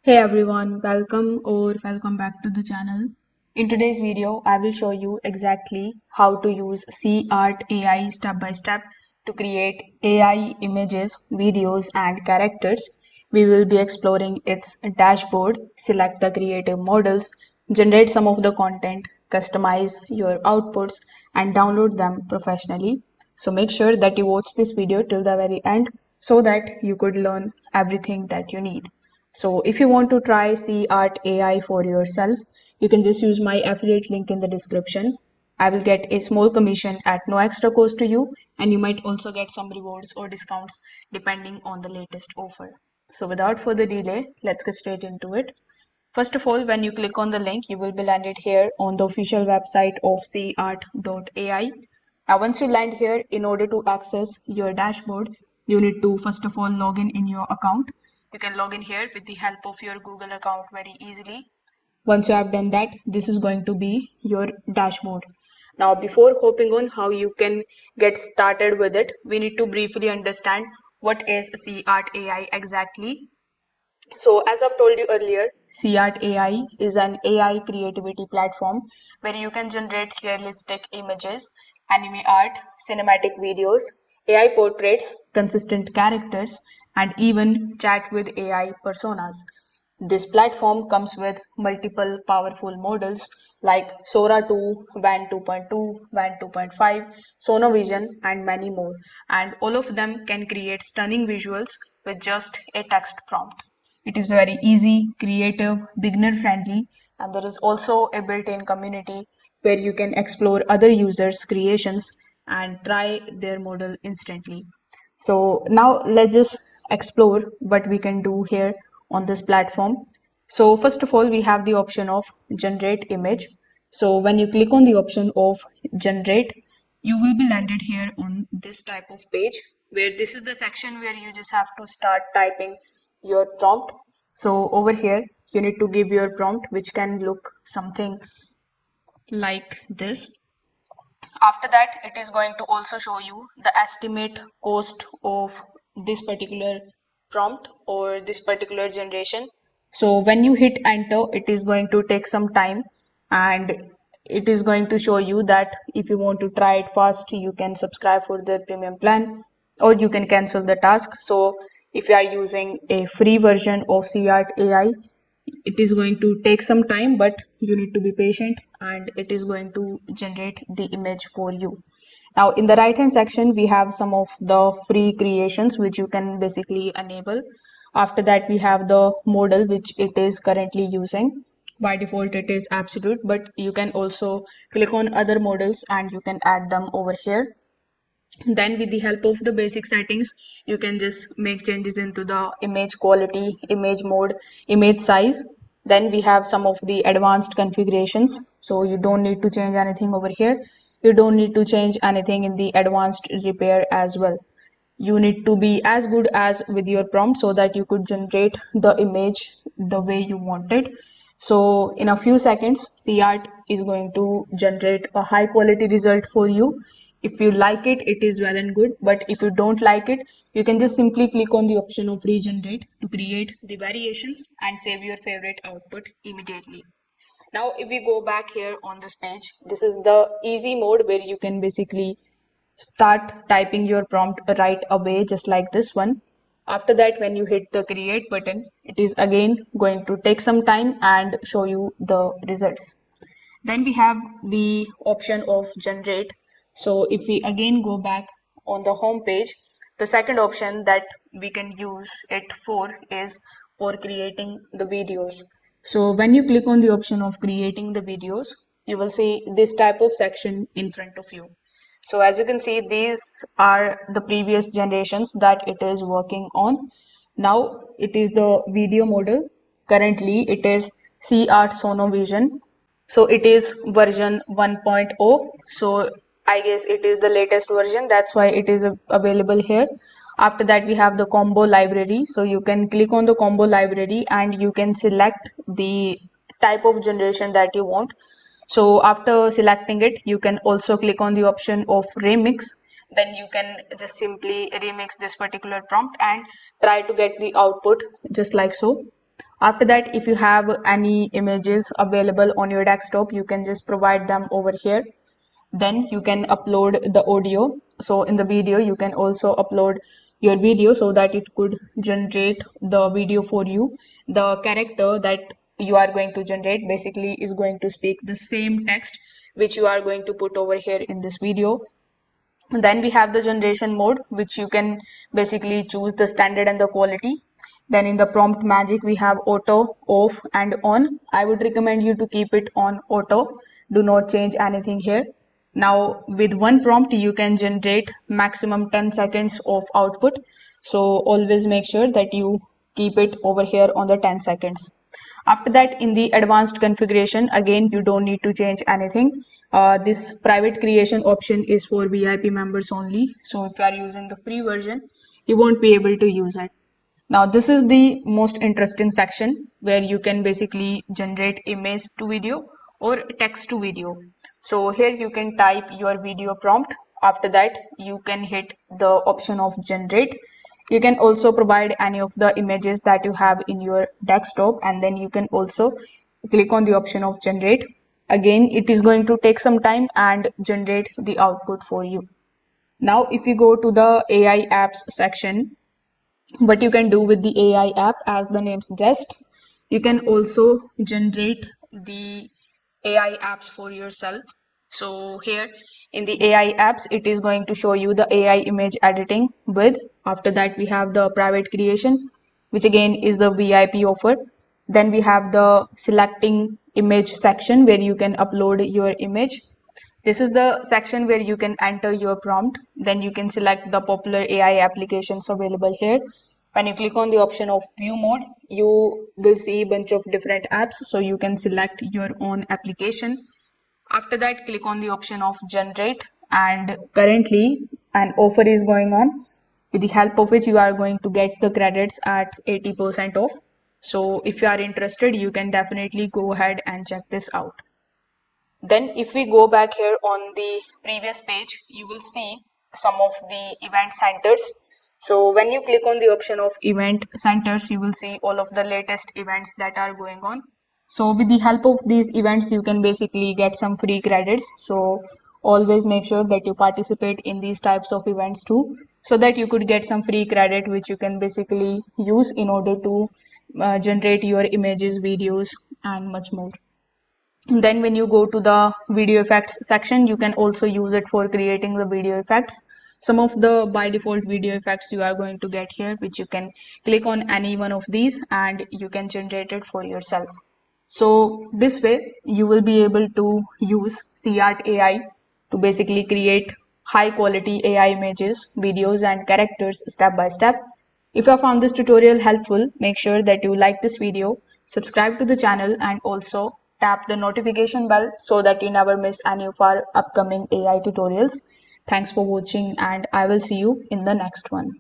Hey everyone, welcome back to the channel. In today's video, I will show you exactly how to use SeaArt AI step by step to create AI images, videos, and characters. We will be exploring its dashboard, select the creative models, generate some of the content, customize your outputs, and download them professionally. So make sure that you watch this video till the very end so that you could learn everything that you need. So if you want to try SeaArt AI for yourself, you can just use my affiliate link in the description. I will get a small commission at no extra cost to you, and you might also get some rewards or discounts depending on the latest offer. So without further delay, let's get straight into it. First of all, when you click on the link, you will be landed here on the official website of SeaArt.ai. Now, once you land here, in order to access your dashboard, you need to first of all log in your account. You can log in here with the help of your Google account very easily. Once you have done that, this is going to be your dashboard. Now, before hopping on how you can get started with it, we need to briefly understand what is SeaArt AI exactly. So, as I've told you earlier, SeaArt AI is an AI creativity platform where you can generate realistic images, anime art, cinematic videos, AI portraits, consistent characters, and even chat with AI personas. This platform comes with multiple powerful models like Sora 2, WAN 2.2, WAN 2.5, Sonovision, and many more. And all of them can create stunning visuals with just a text prompt. It is very easy, creative, beginner friendly, and there is also a built-in community where you can explore other users' creations and try their model instantly. So now let's just explore what we can do here on this platform. So first of all, we have the option of generate image. So when you click on the option of generate, you will be landed here on this type of page where this is the section where you just have to start typing your prompt. So over here, you need to give your prompt, which can look something like this. After that, it is going to also show you the estimate cost of this particular prompt or this particular generation. So when you hit enter, it is going to take some time, and it is going to show you that if you want to try it fast, you can subscribe for the premium plan or you can cancel the task. So if you are using a free version of SeaArt AI, it is going to take some time, but you need to be patient and it is going to generate the image for you. Now in the right hand section, we have some of the free creations which you can basically enable. After that, we have the model which it is currently using. By default it is absolute, but you can also click on other models and you can add them over here. Then with the help of the basic settings, you can just make changes into the image quality, image mode, image size. Then we have some of the advanced configurations, so you don't need to change anything over here. You don't need to change anything in the advanced repair as well. You need to be as good as with your prompt so that you could generate the image the way you want it. So in a few seconds, SeaArt is going to generate a high quality result for you. If you like it, it is well and good, but if you don't like it, you can just simply click on the option of regenerate to create the variations and save your favorite output immediately. Now if we go back here on this page, this is the easy mode where you can basically start typing your prompt right away, just like this one. After that, when you hit the create button, it is again going to take some time and show you the results. Then we have the option of generate. So if we again go back on the home page, the second option that we can use it for is for creating the videos. So when you click on the option of creating the videos, you will see this type of section in front of you. So as you can see, these are the previous generations that it is working on. Now it is the video model. Currently it is SeaArt Sonovision. So it is version 1.0. So I guess it is the latest version. That's why it is available here. After that, we have the combo library. So you can click on the combo library and you can select the type of generation that you want. So after selecting it, you can also click on the option of remix. Then you can just simply remix this particular prompt and try to get the output just like so. After that, if you have any images available on your desktop, you can just provide them over here. Then you can upload the audio. So in the video, you can also upload your video so that it could generate the video for you. The character that you are going to generate basically is going to speak the same text which you are going to put over here in this video. Then we have the generation mode, which you can basically choose the standard and the quality. Then in the prompt magic, we have auto, off and on. I would recommend you to keep it on auto. Do not change anything here. Now with one prompt, you can generate maximum 10 seconds of output. So always make sure that you keep it over here on the 10 seconds. After that, in the advanced configuration, again, you don't need to change anything. This private creation option is for VIP members only. So if you are using the free version, you won't be able to use it. Now, this is the most interesting section where you can basically generate image to video or text to video. So here you can type your video prompt. After that, you can hit the option of generate. You can also provide any of the images that you have in your desktop, and then you can also click on the option of generate. Again, it is going to take some time and generate the output for you. Now, if you go to the AI apps section, what you can do with the AI app, as the name suggests, you can also generate the AI apps for yourself. So here in the AI apps, it is going to show you the AI image editing with. After that, we have the private creation, which again is the VIP offer. Then we have the selecting image section where you can upload your image. This is the section where you can enter your prompt. Then you can select the popular AI applications available here. When you click on the option of view mode, you will see a bunch of different apps. So you can select your own application. After that, click on the option of generate. And currently, an offer is going on, with the help of which you are going to get the credits at 80% off. So if you are interested, you can definitely go ahead and check this out. Then if we go back here on the previous page, you will see some of the event centers. So when you click on the option of event centers, you will see all of the latest events that are going on. So with the help of these events, you can basically get some free credits. So always make sure that you participate in these types of events too, so that you could get some free credit, which you can basically use in order to generate your images, videos, and much more. Then when you go to the video effects section, you can also use it for creating the video effects. Some of the by default video effects you are going to get here, which you can click on any one of these and you can generate it for yourself. So this way you will be able to use SeaArt AI to basically create high quality AI images, videos and characters step by step. If you found this tutorial helpful, make sure that you like this video, subscribe to the channel and also tap the notification bell so that you never miss any of our upcoming AI tutorials. Thanks for watching and I will see you in the next one.